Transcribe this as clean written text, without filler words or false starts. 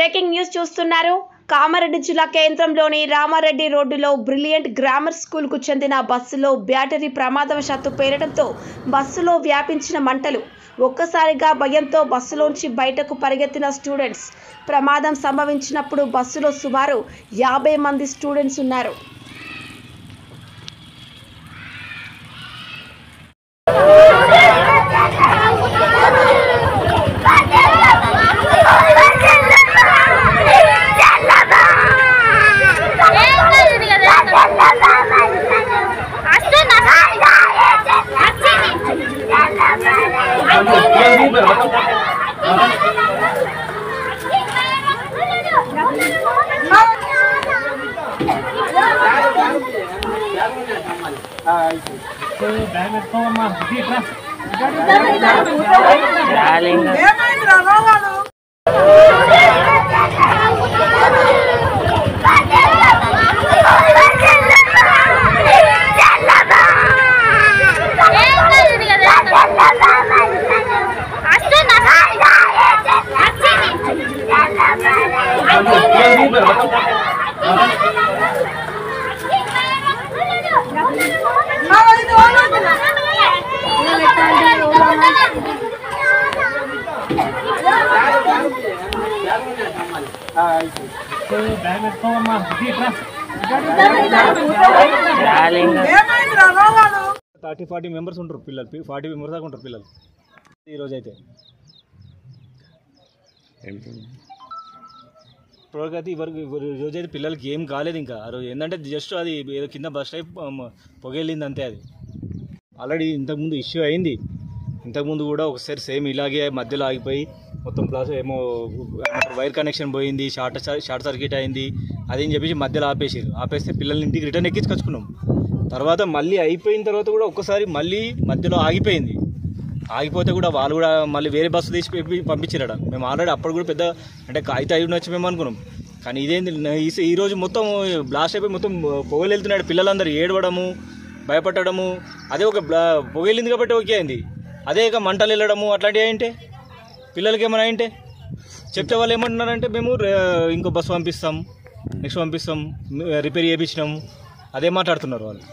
Breaking news చూస్తున్నారు. కామారెడ్డి జిల్లా కేంద్రంలోని రామారెడ్డి రోడ్డులో బ్రిలియంట్ గ్రామర్ స్కూల్కు చెందిన బస్సులో బ్యాటరీ ప్రమాదవశాత్తు పేలడంతో బస్సులో వ్యాపించిన మంటలు. ఒక్కసారిగా భయంతో బస్సులోంచి బయటకు పరిగెత్తిన స్టూడెంట్స్. ప్రమాదం సంభవించినప్పుడు బస్సులో సుమారు 50 మంది స్టూడెంట్స్ ఉన్నారు. థర్టీ 40 మెంబర్స్ ఉంటారు పిల్లలు, 40 మెంబర్స్ దాకా ఉంటారు పిల్లలు. ఈరోజు అయితే ఇప్పటికైతే రోజైతే పిల్లలకి ఏం కాలేదు. ఇంకా ఆ రోజు ఏంటంటే జస్ట్ అది ఏదో కింద బస్ టైప్ పొగెళ్ళింది అంతే. అది ఆల్రెడీ ఇంతకుముందు ఇష్యూ అయింది. ఇంతకుముందు కూడా ఒకసారి సేమ్ ఇలాగే మధ్యలో ఆగిపోయి మొత్తం ప్లస్ ఏమో వైర్ కనెక్షన్ పోయింది, షార్ట్ సర్క్యూట్ అయింది. అదేం చెప్పేసి మధ్యలో ఆపేస్తే పిల్లల్ని ఇంటికి రిటర్న్ ఎక్కించుకొచ్చుకున్నాం. తర్వాత మళ్ళీ అయిపోయిన తర్వాత కూడా ఒక్కసారి మళ్ళీ మధ్యలో ఆగిపోయింది. ఆగిపోతే కూడా వాళ్ళు కూడా మళ్ళీ వేరే బస్సు తీసి పంపించారట. మేము ఆల్రెడీ అప్పుడు కూడా పెద్ద అంటే అయితే అయి ఉండొచ్చు మేము అనుకున్నాం. కానీ ఇదేంది ఈరోజు మొత్తం బ్లాస్ట్ అయిపోయి మొత్తం పొగలు వెళ్తున్నాడు. పిల్లలందరూ ఏడవడము, భయపడము. అదే ఒక పొగలింది కాబట్టి ఓకే అయింది. అదే ఇక మంటలు వెళ్ళడము అట్లాంటివి అయింటే పిల్లలకి ఏమైనా అయింటే చెప్తే వాళ్ళు ఏమంటున్నారంటే మేము ఇంకో బస్సు పంపిస్తాం, నెక్స్ట్ పంపిస్తాం, రిపేర్ చేయించినాము, అదే మాట్లాడుతున్నారు వాళ్ళు.